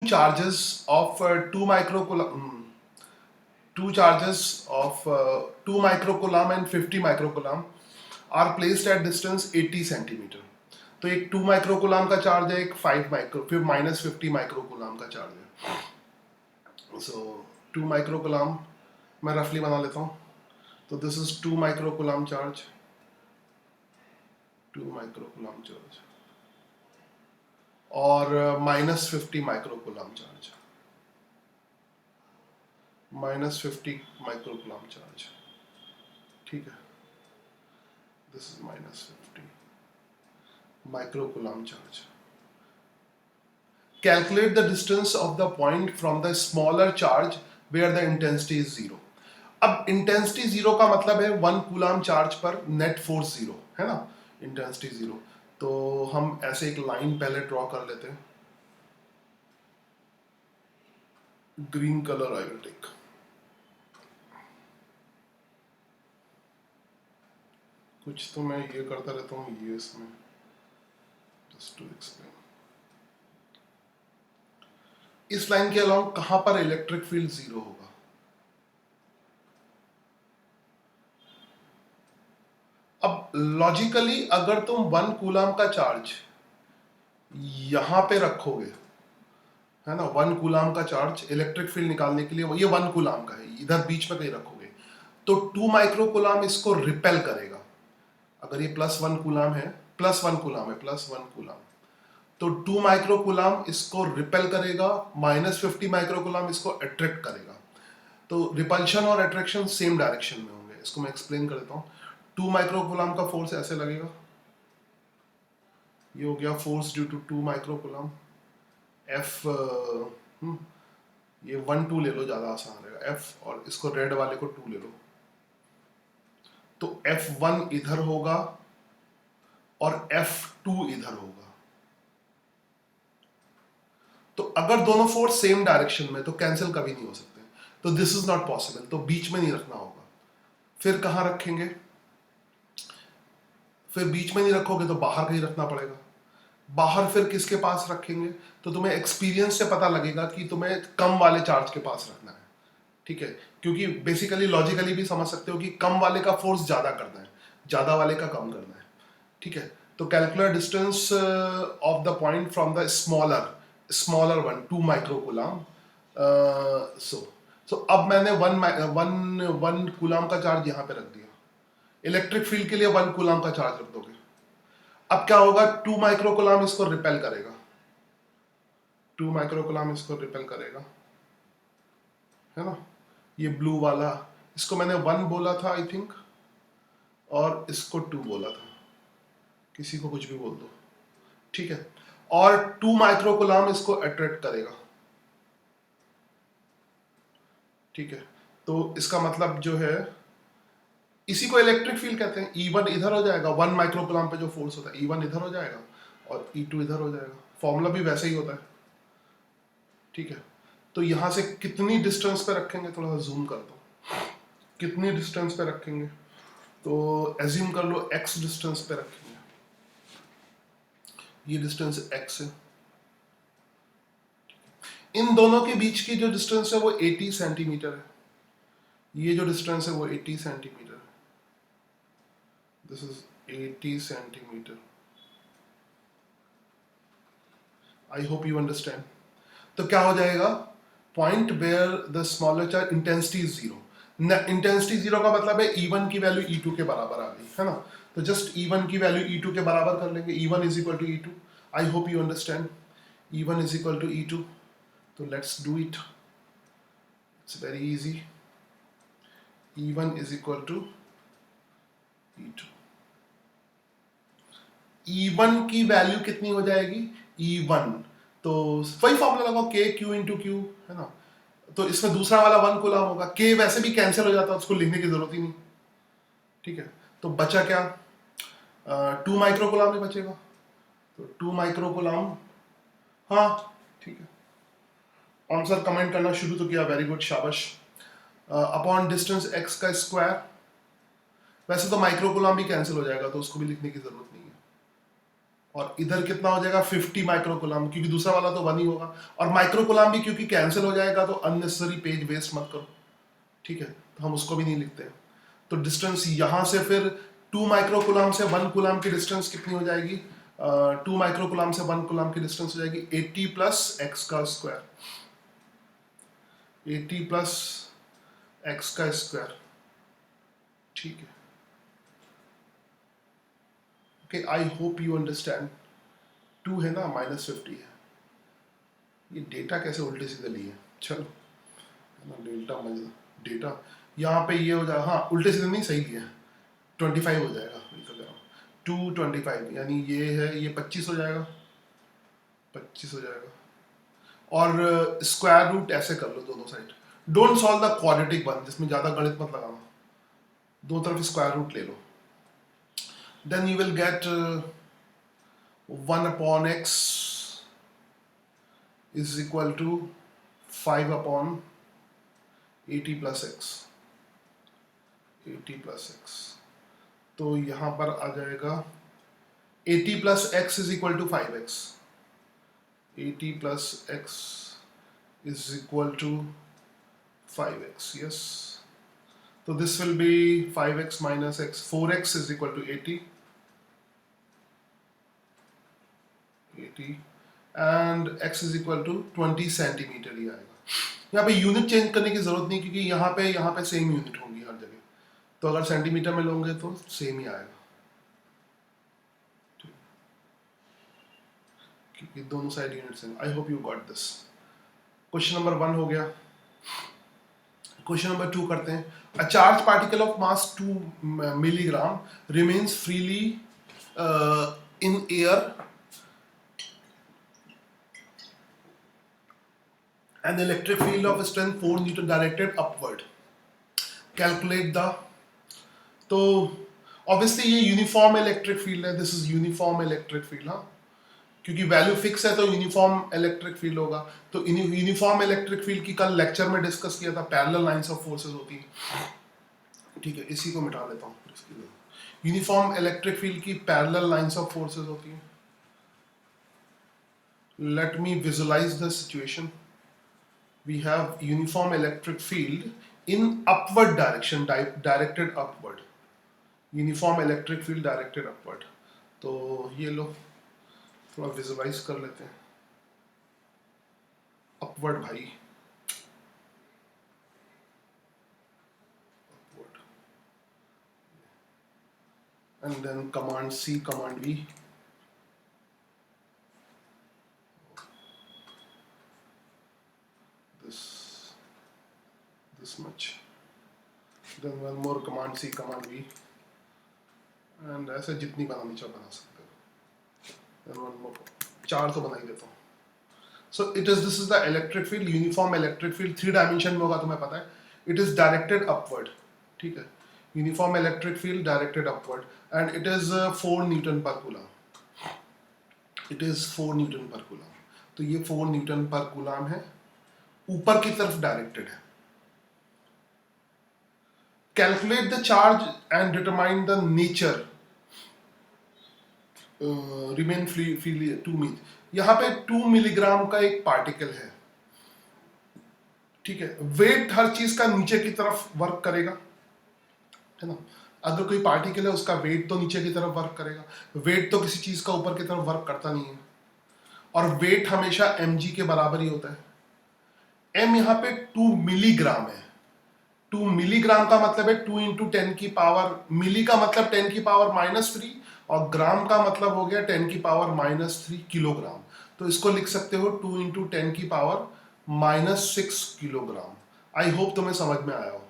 charges of 2 microcoulomb, two charges of 2 microcoulomb and 50 microcoulomb are placed at distance 80 centimetre. तो एक 2 microcoulomb का charge है, एक 5 micro फिर माइनस 50 माइक्रोकुलाम का चार्ज है. सो 2 माइक्रोकुलाम मैं रफली बना लेता हूँ. तो this is 2 microcoulomb charge, 2 microcoulomb charge और minus 50 microcoulomb charge, minus 50 microcoulomb charge. ठीक है, this is minus 50 microcoulomb charge. Calculate the distance of the point from the smaller charge where the intensity is zero. अब intensity zero का मतलब है 1 coulomb charge पर net force zero है ना, intensity zero. तो हम ऐसे एक लाइन पहले ड्रॉ कर लेते हैं. Green colour I will take. कुछ तो मैं ये करता रहता हूँ ये इसमें, जस्ट टू एक्सप्लेन. इस लाइन के अलावा कहां पर इलेक्ट्रिक फील्ड जीरो होगा? अब लॉजिकली अगर तुम 1 कूलाम का चार्ज यहां पे रखोगे है ना, 1 कूलाम का चार्ज इलेक्ट्रिक फील्ड निकालने के लिए ये 1 कूलाम का है, इधर बीच में कहीं रखोगे तो 2 माइक्रो कूलाम इसको रिपेल करेगा. अगर ये प्लस 1 कूलाम है, प्लस 1 कूलाम है, प्लस 1 कूलाम, तो 2 माइक्रो कूलाम इसको रिपेल करेगा, माइनस 50 माइक्रो कूलाम इसको अट्रैक्ट करेगा. तो रिपल्शन और अट्रैक्शन सेम डायरेक्शन में होंगे. इसको मैं एक्सप्लेन कर देता हूँ. 2 माइक्रो कूलाम का फोर्स ऐसे लगेगा, ये हो गया force due to 2 micro coulomb. F ये 1 2 ले लो, ज्यादा आसान रहेगा. एफ और इसको रेड वाले को 2 ले लो, तो F1 इधर होगा और F2 इधर होगा. तो अगर दोनों फोर्स सेम डायरेक्शन में तो कैंसिल कभी नहीं हो सकते. तो दिस इज नॉट पॉसिबल. तो बीच में नहीं रखना होगा. फिर कहां रखेंगे? फिर बीच में नहीं रखोगे तो बाहर कहीं रखना पड़ेगा. बाहर फिर किसके पास रखेंगे? तो तुम्हें एक्सपीरियंस से पता लगेगा कि तुम्हें कम वाले चार्ज के पास रखना है. ठीक है, क्योंकि बेसिकली लॉजिकली भी समझ सकते हो कि कम वाले का फोर्स ज्यादा करना है, ज्यादा वाले का कम करना है. ठीक है, तो calculate distance of the point from the smaller one 2 माइक्रोकूलाम. सो अब मैंने वन कूलाम का चार्ज यहां पे रख दिया. इलेक्ट्रिक फील्ड के लिए 1 कूलाम का चार्ज रख दोगे. अब क्या होगा? 2 माइक्रोकूलाम इसको रिपेल करेगा, 2 माइक्रोकूलाम इसको रिपेल करेगा, है ना. ये ब्लू वाला, इसको मैंने 1 बोला था आई थिंक, और इसको 2 बोला था. किसी को कुछ भी बोल दो. ठीक है, और 2 माइक्रोकूलाम इसको अट्रैक्ट करेगा. ठीक है, तो इसका मतलब जो है, इसी को इलेक्ट्रिक फील्ड कहते हैं. E1 इधर हो जाएगा, 1 माइक्रोकूलाम पे जो फोर्स होता है E1 इधर हो जाएगा और E2 इधर हो जाएगा. फॉर्मूला भी वैसे ही होता है. ठीक है, तो यहां से कितनी डिस्टेंस पे रखेंगे, थोड़ा सा जूम कर दो, कितनी डिस्टेंस पे रखेंगे? तो एज्यूम कर लो x डिस्टेंस पे रखेंगे. ये डिस्टेंस x है. इन दोनों के बीच की जो डिस्टेंस है वो 80 सेंटीमीटर है. ये जो डिस्टेंस है वो 80 सेंटीमीटर है. This is 80 centimetre. I hope you understand. तो क्या हो जाएगा? Point where the smaller charge intensity is zero. Intensity zero का मतलब है E1 की वैल्यू E2 के बराबर आ गई, है ना. तो जस्ट E1 की वैल्यू E2 के बराबर कर लेंगे. E1 is equal to E2. I hope you understand. E1 is equal to E2. तो let's do it. It's very easy. E1 is equal to E2. E1 की वैल्यू कितनी हो जाएगी? E1, तो वही फॉर्मूला लगाओ, K Q इंटू क्यू, है ना. तो इसमें दूसरा वाला 1 कूलाम होगा. K वैसे भी कैंसिल हो जाता है, उसको लिखने की जरूरत ही नहीं. ठीक है, तो बचा क्या? 2 माइक्रो कूलाम ही बचेगा. तो 2 माइक्रो कूलाम. हाँ ठीक है, आंसर कमेंट करना शुरू तो किया, वेरी गुड, शाबाश. अपॉन डिस्टेंस x का स्क्वायर. वैसे तो माइक्रो कूलाम भी कैंसिल हो जाएगा, तो उसको भी लिखने की जरूरत नहीं है. और इधर कितना हो जाएगा 50 माइक्रोकुलाम, क्योंकि दूसरा वाला तो 1 ही होगा, और माइक्रोकुलाम भी क्योंकि कैंसिल हो जाएगा तो अननेसेसरी पेज वेस्ट मत करो, ठीक है, तो हम उसको भी नहीं लिखते। तो डिस्टेंस यहाँ से फिर 2 माइक्रोकुलाम से 1 कुलाम की डिस्टेंस कितनी हो जाएगी, 2 माइक्रोकुलाम से 1 कुलाम की डिस्टेंस हो जाएगी 80 प्लस एक्स का स्क्वायर, 80 प्लस एक्स का स्क्वायर, ठीक है। Okay, I hope you understand. 2 है ना, -50 है। ये डेटा कैसे उल्टे सीधे लिए, चलो, है ना, डेल्टा मजा डेटा यहाँ पे ये हो जाएगा, हाँ उल्टे सीधे नहीं, सही लिया, 25 हो जाएगा, 225, यानी ये है, ये 25 हो जाएगा, 25 हो जाएगा। और स्क्वायर रूट ऐसे कर लो दोनों side, don't solve the quadratic one, जिसमें ज़्यादा गणित मत लगाना, दो तरफ स्क्वायर रूट ले लो, then you will get 1 upon x is equal to 5 upon 80 plus x, 80 plus x, तो यहाँ पर आ जाएगा 80 plus x is equal to 5x, 80 plus x is equal to 5x, yes, so this will be 5x minus x, 4x is equal to 80, and x is equal to 20 centimetre ही आएगा। यहाँ पे unit change करने की जरूरत नहीं, क्योंकि यहाँ पे सेम यूनिट होंगी हर जगह, तो अगर सेंटीमीटर में लोगे तो सेम ही आएगा, क्योंकि दोनों साइड यूनिट्स हैं। आई hope you got this. Question number 1 हो गया। क्वेश्चन नंबर 2 करते हैं। A charge particle of mass 2 milligram remains freely in air, an electric field of strength 4 Newton directed upward. Calculate the, तो obviously ये uniform electric field है, this is uniform electric field, हाँ, क्योंकि value fix है तो uniform electric field होगा। तो uniform electric field की कल लेक्चर में डिस्कस किया था, पैरेलल लाइंस ऑफ फोर्सेस होती है, ठीक है, इसी को मिटा लेता हूँ इसके लिए। यूनिफॉर्म इलेक्ट्रिक फील्ड की पैरेलल लाइंस ऑफ फोर्सेस होती है। Let me visualise the situation. We have uniform electric field in upward direction, directed upward, uniform electric field directed upward। तो ये लो थोड़ा विजुअलाइज कर लेते हैं, अपवर्ड भाई, upward, and then command C, command V, this much, then one more command C, command V, and ऐसे जितनी बनानी चाहो बना सकते हो, then one more, 4 तो बना ही देता हूँ। So this is the electric field, uniform electric field, 3 dimension में होगा, तुम्हें पता है, it is directed upward, ठीक है, uniform electric field directed upward, and it is 4 Newton per coulomb, it is 4 Newton per coulomb, तो ये 4 न्यूटन पर कूलम है, ऊपर की तरफ डायरेक्टेड है। Calculate the charge and determine the nature, remain freely 2 meet, यहाँ पे 2 मिलीग्राम का एक पार्टिकल है, ठीक है, वेट हर चीज का नीचे की तरफ वर्क करेगा, है ना, अगर कोई पार्टिकल है उसका वेट तो नीचे की तरफ वर्क करेगा, वेट तो किसी चीज का ऊपर की तरफ वर्क करता नहीं है, और वेट हमेशा mg के बराबर ही होता है। m यहाँ पे 2 मिलीग्राम है, 2 मिलीग्राम का मतलब है 2 इंटू 10 की पावर, मिली का मतलब 10 की पावर -3, और ग्राम का मतलब हो गया 10 की पावर -3 किलोग्राम, तो इसको लिख सकते हो 2 इंटू 10 की पावर -6 किलोग्राम। आई होप तुम्हें समझ में आया हो,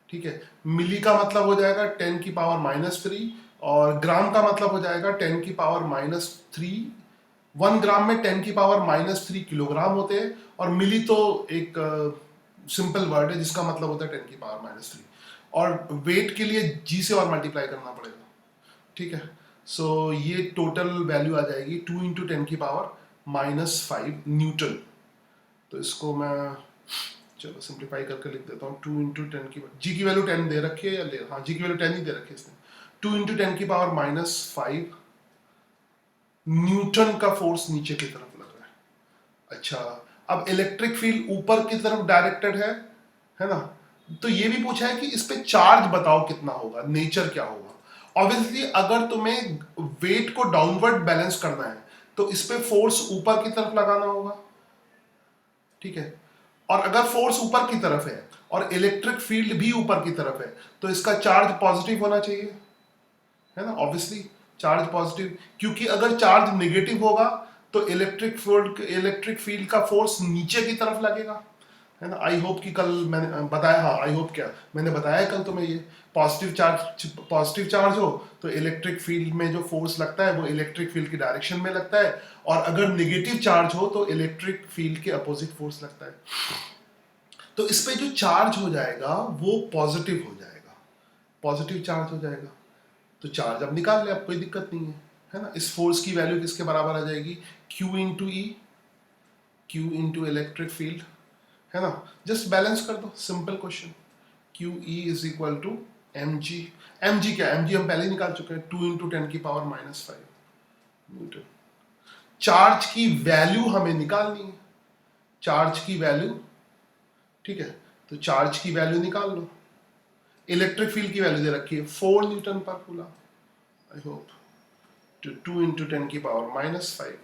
ठीक है। मिली का मतलब हो जाएगा 10 की पावर -3, और ग्राम का मतलब हो जाएगा 10 की पावर -3, 1 ग्राम में 10 की पावर -3 किलोग्राम होते हैं, और मिली तो एक सिंपल वर्ड है जिसका मतलब होता है 10 की पावर -3, और वेट के लिए जी से और मल्टीप्लाई करना पड़ेगा, ठीक है। सो ये टोटल वैल्यू आ जाएगी 2 इंटू 10 की पावर -5 न्यूटन। तो इसको मैं चलो सिंप्लीफाई करके लिख देता हूँ, 2 इंटू 10 की, जी की वैल्यू 10 दे रखी है, या ले, हाँ जी की वैल्यू 10 ही दे रखी है इसने, 2 इंटू 10 की पावर -5 न्यूटन का फोर्स नीचे की तरफ लग रहा है। अच्छा, अब इलेक्ट्रिक फील्ड ऊपर की तरफ डायरेक्टेड है ना, तो ये भी पूछा है कि इस पे चार्ज बताओ कितना होगा, नेचर क्या होगा। ऑब्वियसली अगर तुम्हें वेट को डाउनवर्ड बैलेंस करना है तो इस पे फोर्स ऊपर की तरफ लगाना होगा, ठीक है। और अगर फोर्स ऊपर की तरफ है और इलेक्ट्रिक फील्ड भी ऊपर की तरफ है तो इसका चार्ज पॉजिटिव होना चाहिए, है ना, ऑब्वियसली चार्ज पॉजिटिव, क्योंकि अगर चार्ज नेगेटिव होगा तो इलेक्ट्रिक फील्ड का फोर्स नीचे की तरफ लगेगा, है ना। आई होप कि कल मैंने बताया, हाँ आई होप क्या मैंने बताया कल तुम्हें, ये पॉजिटिव चार्ज हो तो इलेक्ट्रिक फील्ड में जो फोर्स लगता है वो इलेक्ट्रिक फील्ड की डायरेक्शन में लगता है, और अगर नेगेटिव चार्ज हो तो इलेक्ट्रिक फील्ड के अपोजिट फोर्स लगता है। तो इस पे जो चार्ज हो जाएगा वो पॉजिटिव हो जाएगा, पॉजिटिव चार्ज हो जाएगा। तो चार्ज अब निकाल ले, अब कोई दिक्कत नहीं है ना। इस फोर्स की वैल्यू किसके बराबर आ जाएगी, Q into E, Q into electric field, है ना। जस्ट बैलेंस कर दो, simple question. Q E is equal to mg क्या, mg हम पहले ही निकाल चुके हैं, 2 इंटू 10⁻⁵ न्यूटन। चार्ज की वैल्यू हमें निकालनी है, चार्ज की वैल्यू, ठीक है। तो चार्ज की वैल्यू निकाल लो। इलेक्ट्रिक फील्ड की वैल्यू दे रखी है 4 Newton per coulomb, I hope, तो 2 इंटू 10⁻⁵।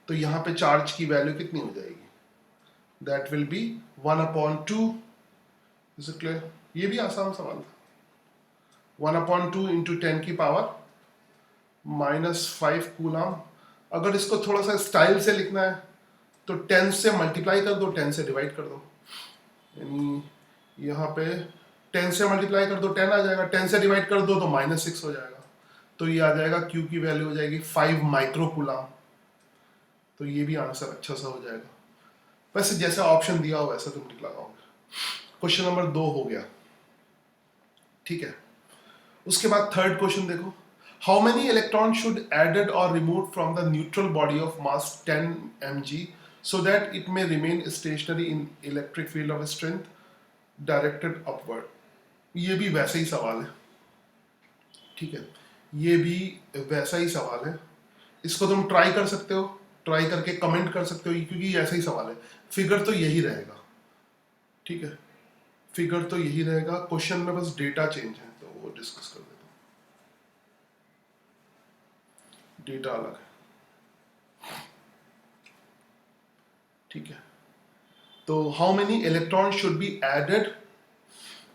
तो यहां पे चार्ज की वैल्यू कितनी हो जाएगी, that will be 1/2। Is it clear, ये भी आसान सवाल था। 1/2 इंटू 10⁻⁻5 कूलम। अगर इसको थोड़ा सा स्टाइल से लिखना है तो 10 से मल्टीप्लाई कर दो, 10 से डिवाइड कर दो, यानी यहाँ पे 10 से मल्टीप्लाई कर दो 10 आ जाएगा, 10 से डिवाइड कर दो तो -6 हो जाएगा। तो ये आ जाएगा, Q की वैल्यू हो जाएगी 5 माइक्रो कूलम। तो ये भी आंसर अच्छा सा हो जाएगा। वैसे जैसा ऑप्शन दिया हो वैसा तुम टिक लगाओगे। क्वेश्चन नंबर 2 हो गया, ठीक है। उसके बाद थर्ड क्वेश्चन देखो, how many electron should added और remove from the neutral body of mass 10 mg so that it may remain stationary in electric field of strength directed upward। ये भी वैसे ही सवाल है, ठीक है, ये भी वैसा ही सवाल है। इसको तुम ट्राई कर सकते हो, ट्राई करके कमेंट कर सकते हो, क्योंकि ऐसा ही सवाल है। फिगर तो यही रहेगा, ठीक है, फिगर तो यही रहेगा, क्वेश्चन में बस डेटा चेंज है, तो वो डिस्कस कर देता हूँ। डेटा अलग है, ठीक है। तो how many electron should be added,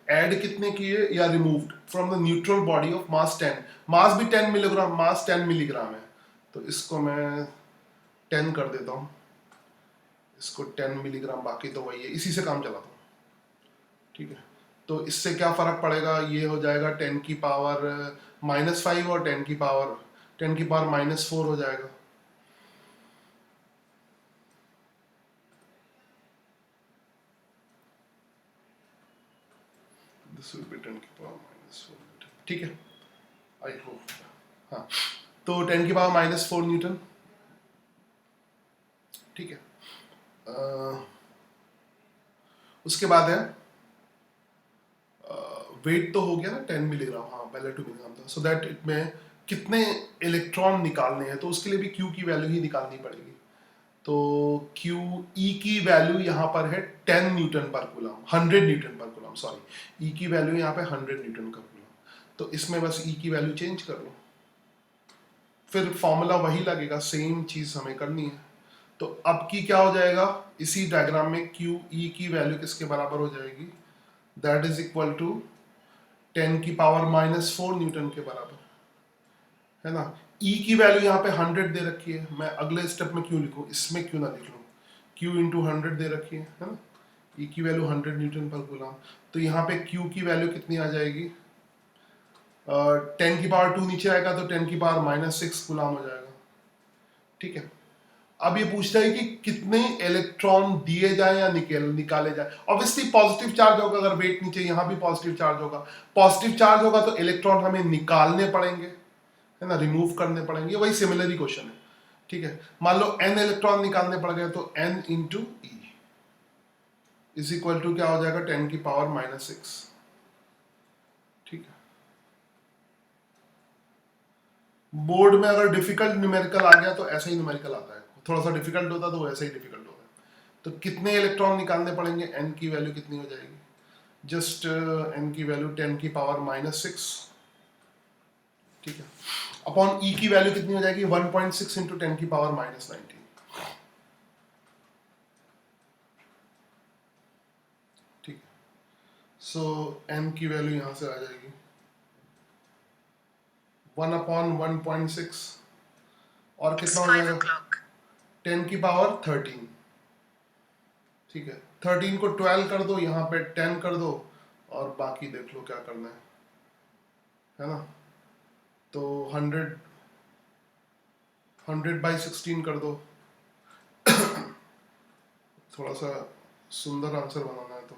add कितने किए या removed from the neutral body of mass 10, mass भी 10 मिलीग्राम, मास 10 मिलीग्राम है, तो इसको मैं 10 कर देता हूँ, इसको 10 मिलीग्राम, बाकी तो वही है, इसी से काम चलाता हूँ, ठीक है। तो इससे क्या फर्क पड़ेगा, ये हो जाएगा 10 की पावर -5 और 10 की पावर -4 हो जाएगा। दिस विल बी 10 की पावर -4, ठीक है, आई होप। हाँ, तो 10 की पावर -4 न्यूटन, ठीक है। उसके बाद है वेट तो हो गया ना 10 मिलीग्राम, हाँ पहले 2 मिलीग्राम था, सो दैट इट में कितने इलेक्ट्रॉन निकालने हैं, तो उसके लिए भी Q की वैल्यू ही निकालनी पड़ेगी। तो Q E की वैल्यू यहाँ पर है 10 Newton per coulomb, 100 Newton per coulomb, sorry, E की वैल्यू यहाँ पे 100 न्यूटन का कूलम। तो इसमें बस E की वैल्यू चेंज कर लो, फिर फॉर्मूला वही लगेगा, सेम चीज हमें करनी है। तो अब की क्या हो जाएगा, इसी डायग्राम में Q E की वैल्यू किसके बराबर हो जाएगी, दैट इज इक्वल टू 10 की पावर -4 न्यूटन के बराबर, है ना। E की वैल्यू यहाँ पे 100 दे रखी है, मैं अगले स्टेप में क्यों लिखूँ, इसमें क्यों ना लिख लूँ, Q इंटू 100 दे रखी है ना। E की वैल्यू 100 न्यूटन पर कूलम, तो यहाँ पे Q की वैल्यू कितनी आ जाएगी, 10 की पावर 2 नीचे आएगा तो 10 की पावर -6 कूलम हो जाएगा, ठीक है। अब ये पूछता है कि कितने इलेक्ट्रॉन दिए जाए या निकाले जाए। ऑब्वियसली पॉजिटिव चार्ज होगा, अगर वेट नीचे, यहाँ भी पॉजिटिव चार्ज होगा, पॉजिटिव चार्ज होगा तो इलेक्ट्रॉन हमें निकालने पड़ेंगे, है ना, रिमूव करने पड़ेंगे, वही सिमिलर ही क्वेश्चन है, ठीक है। मान लो n इलेक्ट्रॉन निकालने पड़ गए तो n into E is equal to क्या हो जाएगा, 10 की पावर -6, ठीक है। बोर्ड में अगर डिफिकल्ट न्यूमेरिकल आ गया तो ऐसा ही न्यूमेरिकल आता है, थोड़ा सा डिफिकल्ट होता तो वैसा ही डिफिकल्ट होगा। तो कितने इलेक्ट्रॉन निकालने पड़ेंगे, एन की वैल्यू कितनी हो जाएगी, जस्ट एन की वैल्यू 10 की पावर -6, ठीक है, अपॉन ई की वैल्यू कितनी हो जाएगी 1.6 इंटू 10 की पावर -19, ठीक है। सो एन की वैल्यू यहां से आ जाएगी 1/1.6 और कितना हो जाएगा 10 की पावर 13, ठीक है। 13 को 12 कर दो, यहाँ पे 10 कर दो और बाकी देख लो क्या करना है ना। तो 100/16 कर दो, थोड़ा सा सुंदर आंसर बनाना है तो,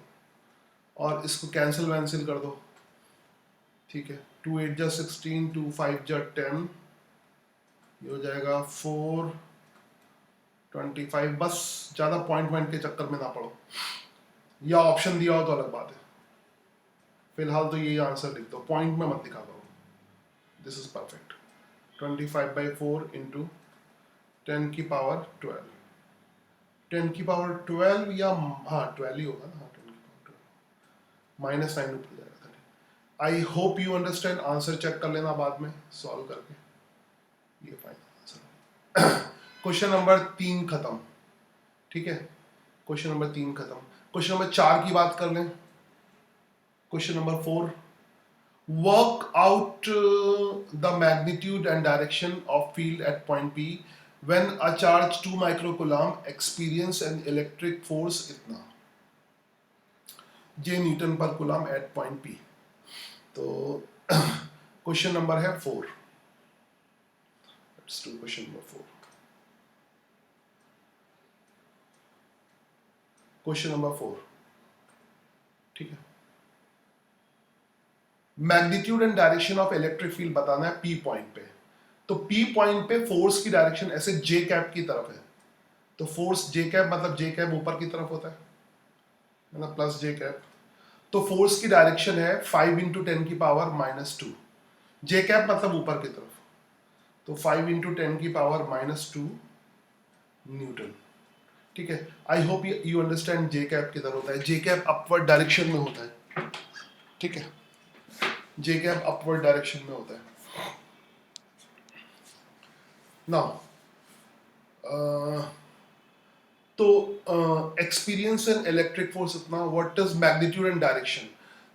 और इसको कैंसिल वैंसिल कर दो, ठीक है। 2 8 जा 16, 2 5 जा 10, ये हो जाएगा 425। बस ज़्यादा पॉइंट के चक्कर में ना पड़ो, या ऑप्शन दिया हो तो अलग बात है, फिलहाल तो यही आंसर लिख दो, पॉइंट में मत दिखा करो। This is perfect. 25/4 इंटू 10 की पावर 12, 10 की पावर 12 या हाँ 12 ही होगा ना, हाँ 10 की पावर 12 -9 ऊपर जाएगा 30। I hope you understand, answer check कर लेना बाद में सॉल्व करके, ये फाइनल आंसर। क्वेश्चन नंबर 3 खत्म, ठीक है। क्वेश्चन नंबर 3 खत्म। क्वेश्चन नंबर 4 की बात कर लें। Question number 4, work out the magnitude and direction of field at point P when a charge 2 microcoulomb experience an electric force इतना J Newton per coulomb eight point P। तो question number है 4, let's do question number 4। Question number 4, ठीक है। Magnitude and direction of electric field बताना है P point पे। तो P point पे फोर्स की डायरेक्शन ऐसे J कैप की तरफ है, तो फोर्स J कैप मतलब J कैप ऊपर की तरफ होता है ना, प्लस J कैप। तो फोर्स की डायरेक्शन है 5 इंटू 10 की पावर -2, J कैप मतलब ऊपर की तरफ, तो 5 इंटू 10 की पावर -2 न्यूटन, ठीक है। आई hope you understand J cap किधर होता है, J कैप अपवर्ड डायरेक्शन में होता है, ठीक है। J कैप अपवर्ड डायरेक्शन में होता है। नाउ तो एक्सपीरियंस इन इलेक्ट्रिक फोर्स इतना, what is magnitude and direction.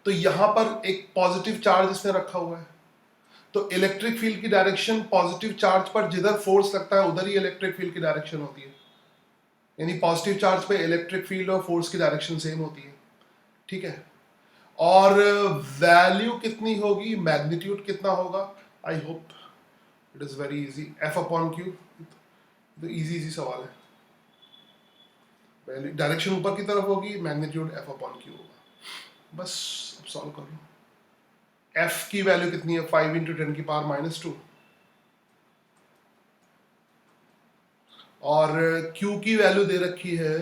तो यहां पर एक पॉजिटिव चार्ज इसने रखा हुआ है, तो इलेक्ट्रिक फील्ड की डायरेक्शन पॉजिटिव चार्ज पर जिधर फोर्स लगता है उधर ही इलेक्ट्रिक फील्ड की डायरेक्शन होती है, यानी पॉजिटिव चार्ज पे इलेक्ट्रिक फील्ड और फोर्स की डायरेक्शन सेम होती है, ठीक है। और वैल्यू कितनी होगी, मैग्नीट्यूड कितना होगा, I hope it is very easy, F/Q। तो इजी सवाल है, डायरेक्शन ऊपर की तरफ होगी, मैग्नीट्यूड F/Q होगा, बस अब सॉल्व कर लो। F की वैल्यू कितनी है 5 इंटू 10 की पावर -2, और Q की वैल्यू दे रखी है,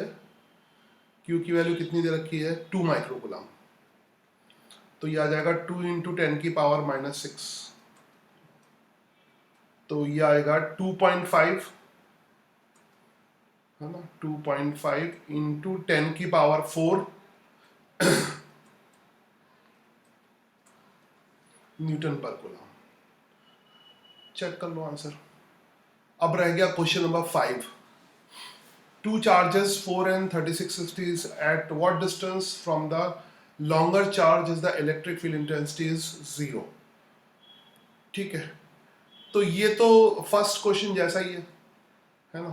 Q की वैल्यू कितनी दे रखी है 2 माइक्रोकूलम, तो ये आ जाएगा 2 इंटू 10 की पावर -6, तो ये आएगा 2.5 है ना, 2.5 इंटू 10 की power 4 Newton per coulomb. Check कर लो आंसर। अब रह गया question number 5। Two charges 4 and 3660 is at what distance from the longer charge is the electric field intensity is 0, ठीक है। तो ये तो फर्स्ट क्वेश्चन जैसा ही है ना,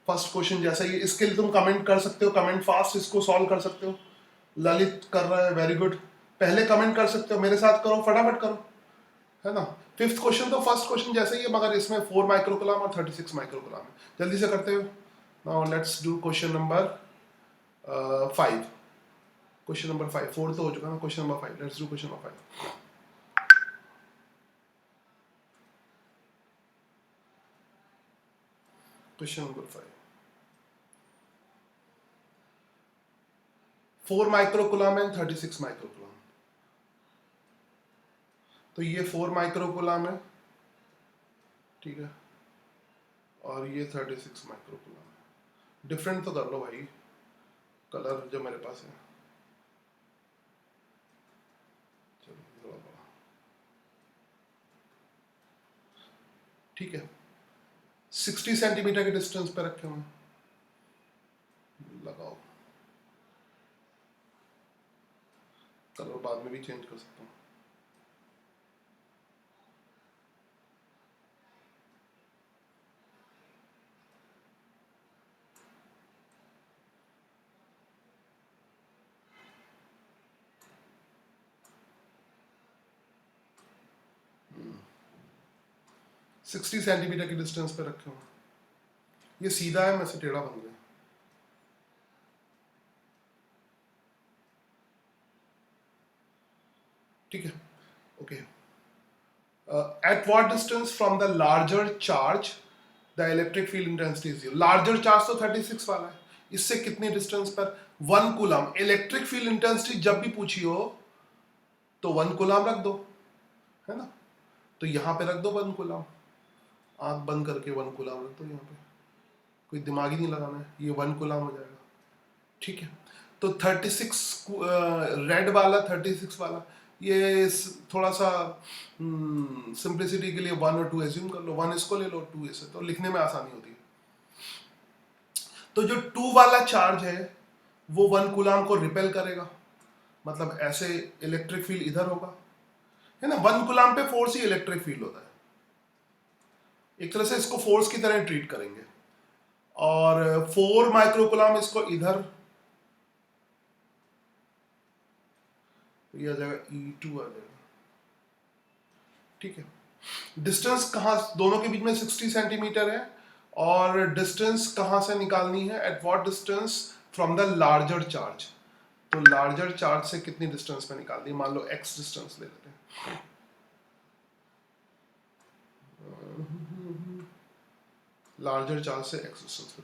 फर्स्ट क्वेश्चन जैसा ही है। इसके लिए तुम कमेंट कर सकते हो, कमेंट फास्ट इसको सॉल्व कर सकते हो। ललित कर रहा है, वेरी गुड। पहले कमेंट कर सकते हो, मेरे साथ करो, फटाफट करो, है ना। फिफ्थ क्वेश्चन तो फर्स्ट क्वेश्चन जैसे ही है, मगर इसमें 4 माइक्रोकूलम और 36 माइक्रोकूलम है। जल्दी से करते हो। Now let's do question number 5। Question number 5, 4 तो हो चुका ना, question number 5, let's do question number 5। Question number 5, 4 microcoulomb and 36 microcoulomb. तो ये 4 माइक्रोकूलम है, ठीक है, और ये 36 माइक्रो कूलम है। डिफरेंट तो कर लो भाई, कलर जो मेरे पास है। चलो थोड़ा बड़ा, ठीक है। 60 सेंटीमीटर के डिस्टेंस पे रखे हुए हैं, लगाओ। कलर बाद में भी चेंज कर सकता हूँ। हम्म, 60 सेंटीमीटर के डिस्टेंस पे रखे हुए हैं। ये सीधा है, मैं से टेढ़ा बन गया। ठीक है, okay. At what distance from the larger charge the electric field intensity is 0? Larger charge तो 36 वाला है, इससे कितनी डिस्टेंस पर? 1 कूलम। इलेक्ट्रिक फील्ड इंटेंसिटी जब भी पूछी हो तो 1 कूलम रख दो, है ना? तो यहाँ पे रख दो 1 कूलम, आंख बंद करके 1 कूलम रख दो यहाँ पे, कोई दिमाग ही नहीं लगाना है, ये 1 कूलम हो जाएगा। ठीक है, तो 36 रेड वाला 36 वाला, ये थोड़ा सा सिंप्लिसिटी के लिए 1 और 2 एज्यूम कर लो, 1 इसको ले लो, 2 इसे, तो लिखने में आसानी होती है। तो जो 2 वाला चार्ज है वो 1 कूलम को रिपेल करेगा, मतलब ऐसे इलेक्ट्रिक फील्ड इधर होगा, है ना? 1 कूलम पे फोर्स ही इलेक्ट्रिक फील्ड होता है, एक तरह से इसको फोर्स की तरह ट्रीट करेंगे। और 4 माइक्रो कूलम इसको इधर, ये आ जाएगा E2 आ जाएगा। ठीक है, डिस्टेंस कहाँ दोनों के बीच में 60 सेंटीमीटर है, और डिस्टेंस कहाँ से निकालनी है? At what distance from the larger charge. तो लार्जर चार्ज से कितनी डिस्टेंस पे निकालनी है? मान लो x डिस्टेंस ले लेते हैं, लार्जर चार्ज से x डिस्टेंस पे।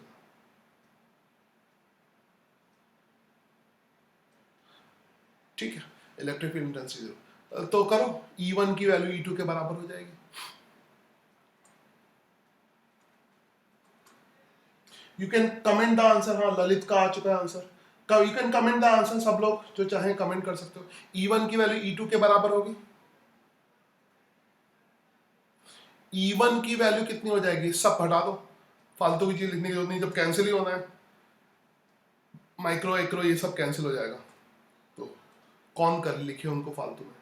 ठीक है, इलेक्ट्रिक फील्ड इंटेंसिटी 0, तो करो, E1 की वैल्यू E2 के बराबर हो जाएगी। You can comment the answer. हाँ, ललित का आ चुका है answer. You can comment the answer, सब लोग जो चाहें कमेंट कर सकते हो। E1 की वैल्यू E2 के बराबर होगी। E1 की वैल्यू कितनी हो जाएगी? सब हटा दो, फालतू की चीज लिखने की जरूरत नहीं, जब कैंसिल ही होना है, माइक्रो एक्रो ये सब कैंसिल हो जाएगा, तो कौन कर लिखे उनको फालतू में?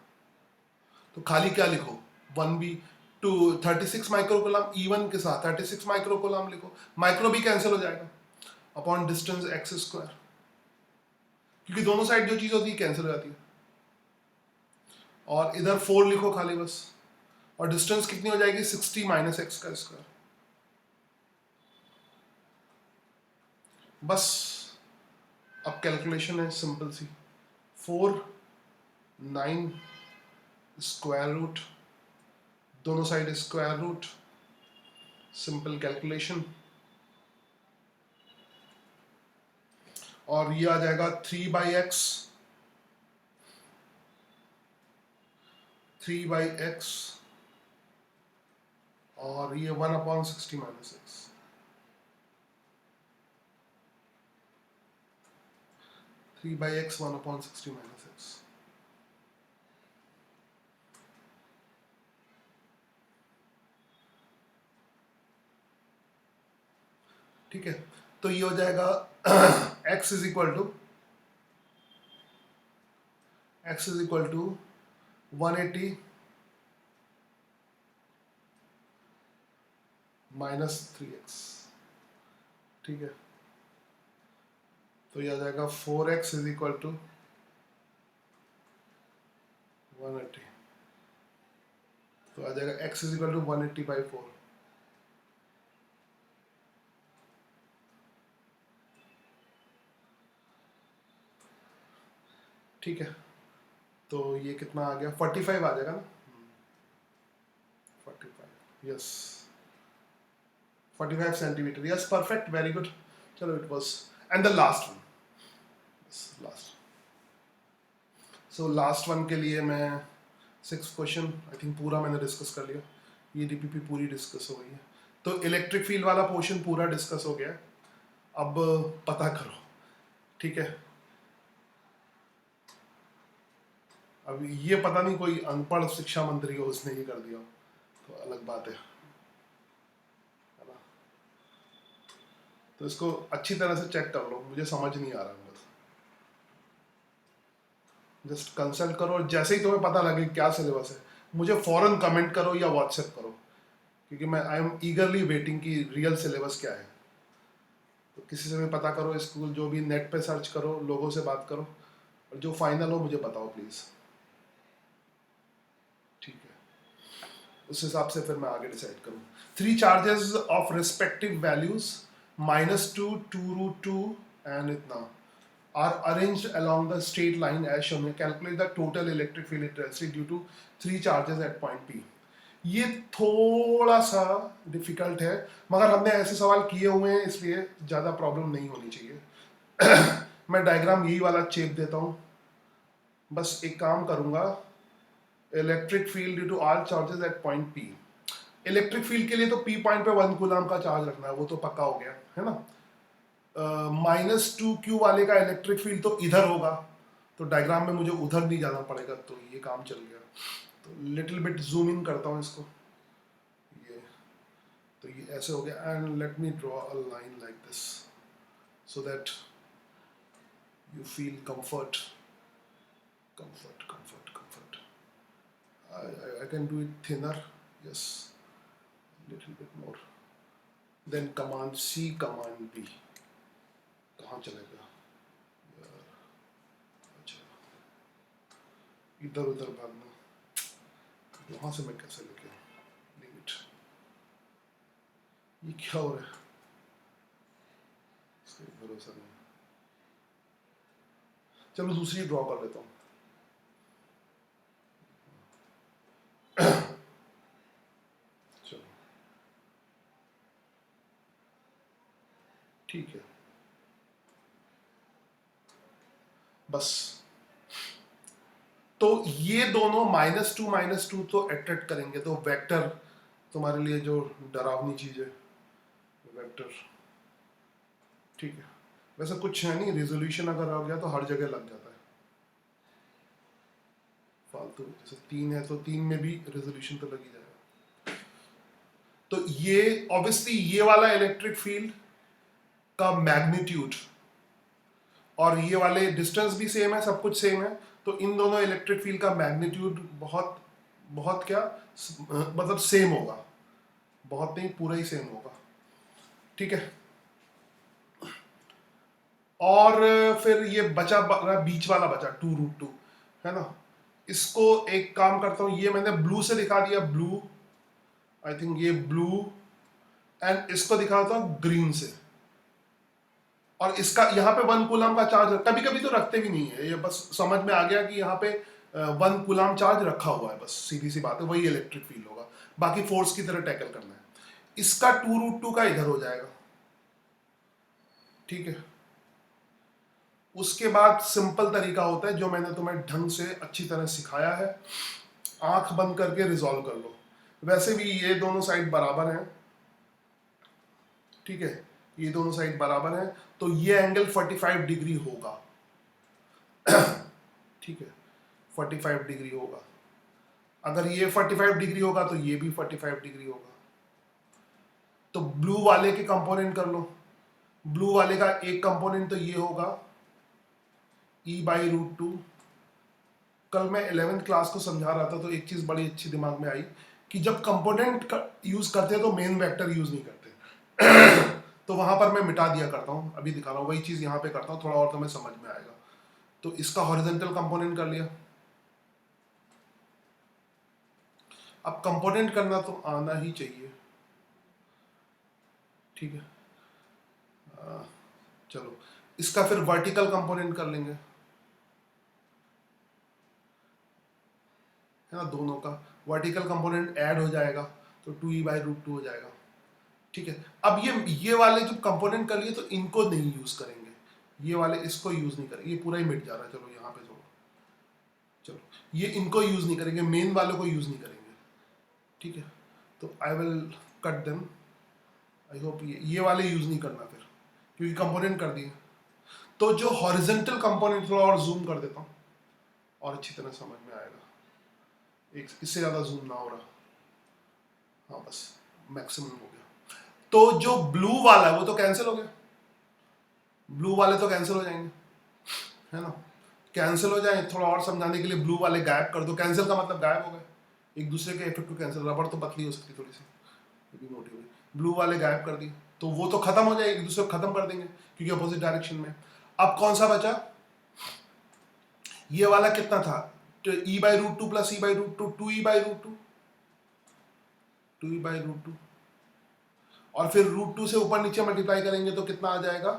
तो खाली क्या लिखो, 1b टू 36 माइक्रोकोलम, E1 के साथ 36 माइक्रोकोलम लिखो, माइक्रो भी कैंसिल हो जाएगा, अपॉन डिस्टेंस x स्क्वायर, क्योंकि दोनों साइड जो चीज होती है कैंसिल हो जाती है। और इधर 4 लिखो खाली बस, और डिस्टेंस कितनी हो जाएगी? 60 माइनस एक्स का स्क्वायर। बस अब कैलकुलेशन है सिंपल सी, 4 9 स्क्वायर रूट, दोनों side square root, simple calculation, और ये आ जाएगा 3/x, 3/x, और ये 1/60 minus x, 3/x 1/60 minus x. ठीक है, तो ये हो जाएगा x is equal to 180 minus 3x। ठीक है, तो ये आ जाएगा 4x इज इक्वल टू 180, तो आ जाएगा x इज इक्वल टू 180/4। ठीक है, तो ये कितना आ गया? 45 आ जाएगा ना, 45, yes, 45 centimetre, yes, perfect, very good. चलो, it was, and the last one, last, so last one के लिए मैं 6th क्वेश्चन आई थिंक पूरा मैंने डिस्कस कर लिया। ये डीपीपी पूरी डिस्कस हो गई है। तो इलेक्ट्रिक फील्ड वाला पोर्शन पूरा डिस्कस हो गया। अब पता करो, ठीक है। अब ये पता नहीं कोई अनपढ़ शिक्षा मंत्री हो उसने ये कर दिया तो अलग बात है ना। तो इसको अच्छी तरह से चेक कर लो, मुझे समझ नहीं आ रहा, बस जस्ट कंसल्ट करो और जैसे ही तुम्हें पता लगे क्या सिलेबस है मुझे फौरन कमेंट करो या व्हाट्सएप करो, क्योंकि मैं आई एम ईगरली वेटिंग कि रियल सिलेबस क्या है। तो किसी से भी पता करो, स्कूल जो भी नेट पे सर्च करो, लोगों से बात करो और जो फाइनल हो मुझे बताओ प्लीज़, ठीक है। उस हिसाब से फिर मैं आगे डिसाइड करूँ। 3 charges of respective values -2, 2√2 and इतना are arranged along the straight line as shown. Calculate the total electric field intensity due to 3 charges at point P. ये थोड़ा सा डिफिकल्ट है मगर हमने ऐसे सवाल किए हुए हैं इसलिए ज़्यादा प्रॉब्लम नहीं होनी चाहिए। मैं डायग्राम यही वाला चेप देता हूँ, बस एक काम करूँगा, electric field due to all charges at point P। Electric field के लिए तो P पॉइंट पे 1 कूलम का चार्ज रखना है, वो तो पक्का हो गया है ना। -2Q वाले का इलेक्ट्रिक फील्ड तो इधर होगा, तो डायग्राम में मुझे उधर नहीं जाना पड़ेगा, तो ये काम चल गया। तो लिटिल बिट जूम इन करता हूँ इसको, ये तो ये ऐसे हो गया। And let me draw a line like this so that you feel comfort comfort comfort comfort. I can do it thinner, yes, little bit more. Then command C, command B. कहाँ चलेगा यार, अच्छा इधर उधर भागना, वहाँ से मैं कैसे लेके आऊँ, लिमिट, ये क्या हो रहा है, इसका भरोसा नहीं। चलो दूसरी ड्रॉ कर लेता हूँ। चलो ठीक है, बस। तो ये दोनों -2 तो अट्रैक्ट करेंगे, तो वेक्टर तुम्हारे लिए जो डरावनी चीज है, वेक्टर, ठीक है। वैसे कुछ है नहीं, रिजोल्यूशन अगर आ गया तो हर जगह लग जाता है फालतू। जैसे 3 है तो 3 में भी रेजोल्यूशन तो लग ही जाएगा। तो ये ऑब्वियसली ये वाला इलेक्ट्रिक फील्ड का मैग्नीट्यूड और ये वाले डिस्टेंस भी सेम है, सब कुछ सेम है, तो इन दोनों इलेक्ट्रिक फील्ड का मैग्नीट्यूड बहुत बहुत क्या मतलब सेम होगा, बहुत नहीं पूरा ही सेम होगा, ठीक है। और फिर ये बचा बीच वाला बचा 2√2 है ना। इसको एक काम करता हूँ, ये मैंने ब्लू से दिखा दिया, ब्लू, आई थिंक ये ब्लू, एंड इसको दिखाता हूँ ग्रीन से। और इसका यहाँ पे 1 कूलम का चार्ज कभी कभी तो रखते भी नहीं है, ये बस समझ में आ गया कि यहाँ पे 1 कूलम चार्ज रखा हुआ है, बस सीधी सी बात है, वही इलेक्ट्रिक फील्ड होगा, बाकी फोर्स की तरह टैकल करना है। इसका 2√2 का इधर हो जाएगा, ठीक है। उसके बाद सिंपल तरीका होता है जो मैंने तुम्हें ढंग से अच्छी तरह सिखाया है, आंख बंद करके रिजॉल्व कर लो। वैसे भी ये दोनों साइड बराबर हैं, ठीक है, ये दोनों साइड बराबर हैं, तो ये एंगल 45 डिग्री होगा, ठीक है, 45 डिग्री होगा। अगर ये 45 डिग्री होगा तो ये भी 45 डिग्री होगा। तो ब्लू वाले के कंपोनेंट कर लो, ब्लू वाले का एक कंपोनेंट तो ये होगा E/√2। कल मैं 11th क्लास को समझा रहा था तो एक चीज बड़ी अच्छी दिमाग में आई कि जब कंपोनेंट यूज करते हैं तो मेन वेक्टर यूज नहीं करते। तो वहां पर मैं मिटा दिया करता हूँ, अभी दिखा रहा हूँ वही चीज यहाँ पे करता हूँ, थोड़ा और तो मैं समझ में आएगा। तो इसका हॉरिजॉन्टल कंपोनेंट कर लिया, अब कंपोनेंट करना तो आना ही चाहिए, ठीक है। चलो इसका फिर वर्टिकल कंपोनेंट कर लेंगे, है ना, दोनों का वर्टिकल कंपोनेंट ऐड हो जाएगा तो 2E/√2 हो जाएगा, ठीक है। अब ये वाले जो कंपोनेंट कर लिए तो इनको नहीं यूज करेंगे, ये वाले इसको यूज नहीं करेंगे, ये पूरा ही मिट जा रहा है, चलो यहाँ पे छोड़ो, चलो ये इनको यूज नहीं करेंगे, मेन वाले को यूज नहीं करेंगे, ठीक है। तो I will cut them. I hope ये वाले यूज नहीं करना फिर, क्योंकि कंपोनेंट कर दिए। तो जो हॉरिजेंटल कंपोनेंट थोड़ा और जूम कर देता हूँ और अच्छी तरह समझ में आएगा। एक इससे ज़्यादा जूम ना हो रहा, हाँ बस मैक्सिमम हो गया। तो जो ब्लू वाला है वो तो कैंसिल हो गया, ब्लू वाले तो कैंसिल हो जाएंगे, है ना। कैंसिल हो जाए, थोड़ा और समझाने के लिए ब्लू वाले गायब कर दो। कैंसिल का मतलब गायब हो गए, एक दूसरे के इफेक्ट को कैंसिल। रबड़ तो पतली हो सकती थोड़ी सी, ये भी मोटी हुई। ब्लू वाले गायब कर दिए तो वो तो खत्म हो जाए, एक दूसरे को खत्म कर देंगे क्योंकि अपोजिट डायरेक्शन में। अब कौन सा बचा, ये वाला कितना था, e by root two plus e by root two, two e by root two, two e by root two, और फिर रूट टू से ऊपर नीचे मल्टीप्लाई करेंगे तो कितना आ जाएगा,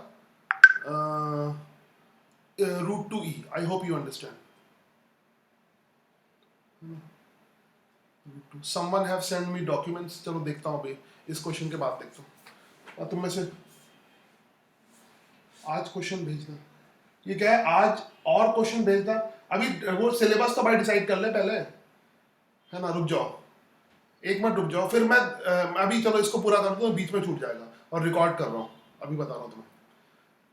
root two E. I hope you understand. Someone have send me documents, चलो देखता हूँ अभी, इस क्वेश्चन के बाद देखता हूँ। और तुम में से आज क्वेश्चन भेजना, ये क्या है, आज और क्वेश्चन भेजना। अभी वो सिलेबस तो भाई डिसाइड कर ले पहले, है ना। रुक जाओ, एक मिनट रुक जाओ, फिर मैं अभी चलो इसको पूरा कर दूँ, बीच में छूट जाएगा। और रिकॉर्ड कर रहा हूँ, अभी बता रहा हूँ तुम्हें।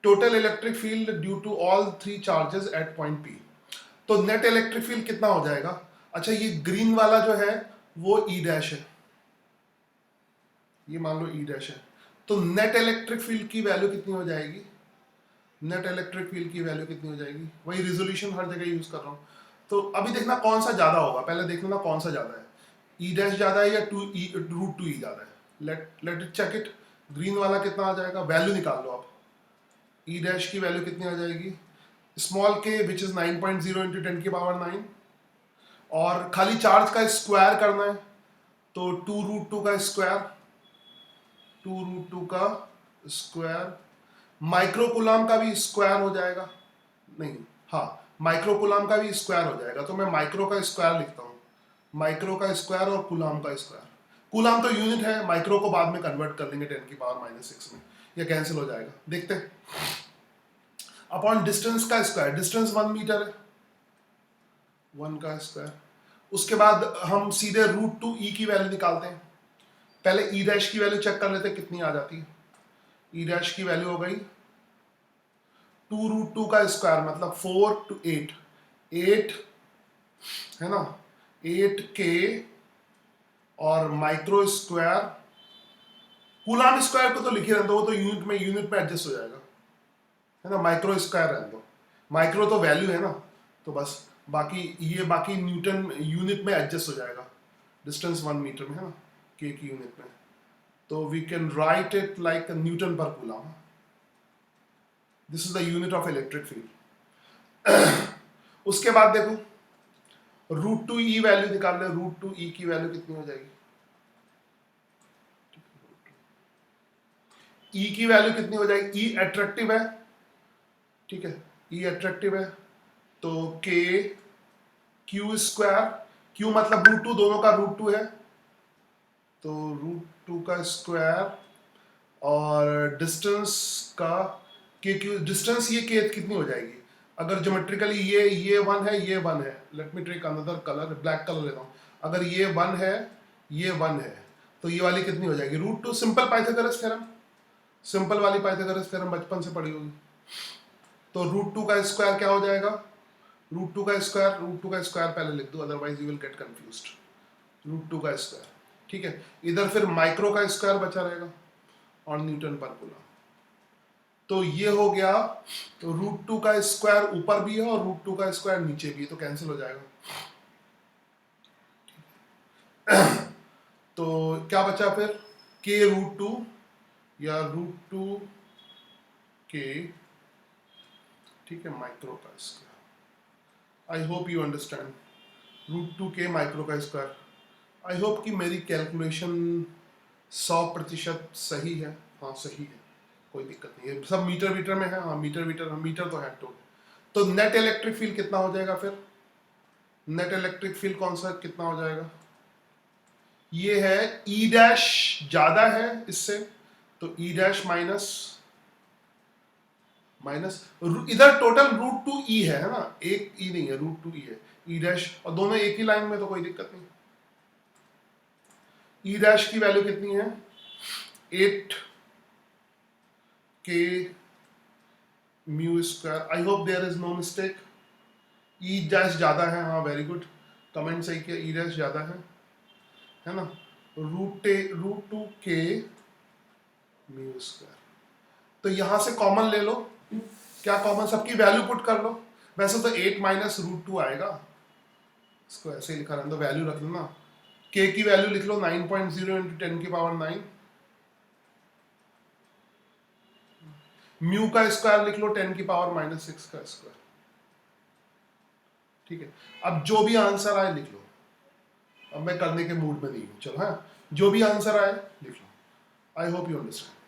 Total electric field due to all three charges at point P, तो नेट इलेक्ट्रिक फील्ड कितना हो जाएगा। अच्छा, ये ग्रीन वाला जो है वो ई डैश है, ये मान लो ई डैश है। तो नेट इलेक्ट्रिक फील्ड की वैल्यू कितनी हो जाएगी, नेट इलेक्ट्रिक फील्ड की वैल्यू कितनी हो जाएगी, वही रिजोल्यूशन हर जगह यूज कर रहा हूँ। तो अभी देखना कौन सा ज्यादा होगा, पहले देख लेना कौन सा ज्यादा है, ई डैश ज्यादा है या रूट टू ई ज्यादा है। Let it check it. Green वाला कितना आ जाएगा, वैल्यू निकाल लो आप। ई डैश की वैल्यू कितनी आ जाएगी, स्मॉल के विच इज 9.0 इंटू 10 की पावर 9, और खाली चार्ज का स्क्वायर करना है तो 2 रूट 2 का स्क्वायर, 2 रूट 2 का स्क्वायर। माइक्रो कूलम का भी स्क्वायर हो जाएगा, नहीं हाँ, माइक्रो कूलम का भी स्क्वायर हो जाएगा। तो मैं माइक्रो का स्क्वायर लिखता हूँ, माइक्रो का स्क्वायर और कूलम का स्क्वायर। कूलम तो यूनिट है, माइक्रो को बाद में कन्वर्ट कर लेंगे 10 की पावर -6 में, ये कैंसिल हो जाएगा। देखते हैं, अपॉन डिस्टेंस का स्क्वायर, डिस्टेंस 1 मीटर है, 1 का स्क्वायर। उसके बाद हम सीधे रूट टू ई की वैल्यू निकालते हैं। पहले ई डैश की वैल्यू चेक कर लेते हैं कितनी आ जाती है। ई डैश की वैल्यू हो गई 2 रूट 2 का स्क्वायर, मतलब 4 to 8, 8 है ना, 8 के और माइक्रो स्क्वायर। कूलम स्क्वायर को तो लिखे रहने दो, वो तो यूनिट में एडजस्ट हो जाएगा, है ना। माइक्रो स्क्वायर रहने दो, माइक्रो तो वैल्यू है ना, तो बस बाकी ये बाकी न्यूटन यूनिट में एडजस्ट हो जाएगा। डिस्टेंस 1 मीटर में है ना, के की यूनिट में, तो we can write it like newton per coulomb. This is the unit of electric field. उसके बाद देखो रूट टू ई वैल्यू निकाल ले, रूट टू ई की वैल्यू कितनी हो जाएगी, ई की वैल्यू कितनी हो जाएगी, ई अट्रैक्टिव है, ठीक है, ई अट्रैक्टिव है, तो के क्यू स्क्वायर, क्यू मतलब रूट टू, दोनों का रूट टू है, तो रूट टू का स्क्वायर और डिस्टेंस का के क्यू, डिस्टेंस ये के कितनी हो जाएगी, अगर ज्योमेट्रिकली ये 1 है, ये 1 है। Let me take another colour, black colour लेता हूँ। अगर ये 1 है, ये 1 है, तो ये वाली कितनी हो जाएगी, root two. Simple Pythagoras theorem, simple वाली पाइथागोरस थ्योरम बचपन से पढ़ी होगी। तो रूट टू का स्क्वायर क्या हो जाएगा, रूट टू का स्क्वायर पहले लिख दो, otherwise you will get confused. Root two का स्क्वायर, ठीक है। इधर फिर माइक्रो का स्क्वायर बचा रहेगा और न्यूटन पर कूलम। तो ये हो गया, तो रूट टू का स्क्वायर ऊपर भी है और रूट टू का स्क्वायर नीचे भी है, तो कैंसिल हो जाएगा। तो क्या बचा फिर, के रूट टू या रूट टू के, ठीक है, माइक्रो का square. I hope you understand, root two K micro का स्क्वायर। आई होप कि मेरी कैलकुलेशन 100% सही है, हाँ सही है, कोई दिक्कत नहीं है, सब मीटर में है, हाँ मीटर तो है। तो नेट इलेक्ट्रिक फील्ड कितना हो जाएगा फिर, नेट इलेक्ट्रिक फील्ड कौन सा कितना हो जाएगा, ये है ई डैश ज्यादा है इससे, तो ई डैश माइनस इधर टोटल रूट टू ई है ना, एक ई नहीं है, रूट टू ई है, ई डैश, और दोनों एक ही लाइन में तो कोई दिक्कत नहीं। ई डैश की वैल्यू कितनी है 8 K mu square. I hope there is no mistake. E dash ज्यादा है, हाँ वेरी गुड, कमेंट सही किया, ई डैश ज्यादा है ना। रूट टू के म्यू स्क्वायर, तो यहां से कॉमन ले लो, क्या कॉमन, सबकी वैल्यू पुट कर लो। वैसे तो 8 माइनस रूट टू आएगा, इसको ऐसे ही लिखा रहने दो, वैल्यू रख लो ना। के की वैल्यू लिख लो 9.0 इंटू 10 की पावर 9, म्यू का स्क्वायर लिख लो 10 की पावर माइनस 6 का स्क्वायर। ठीक है, अब जो भी आंसर आए लिख लो, अब मैं करने के मूड में नहीं हूं, चलो हाँ, जो भी आंसर आए लिख लो। I hope you understand.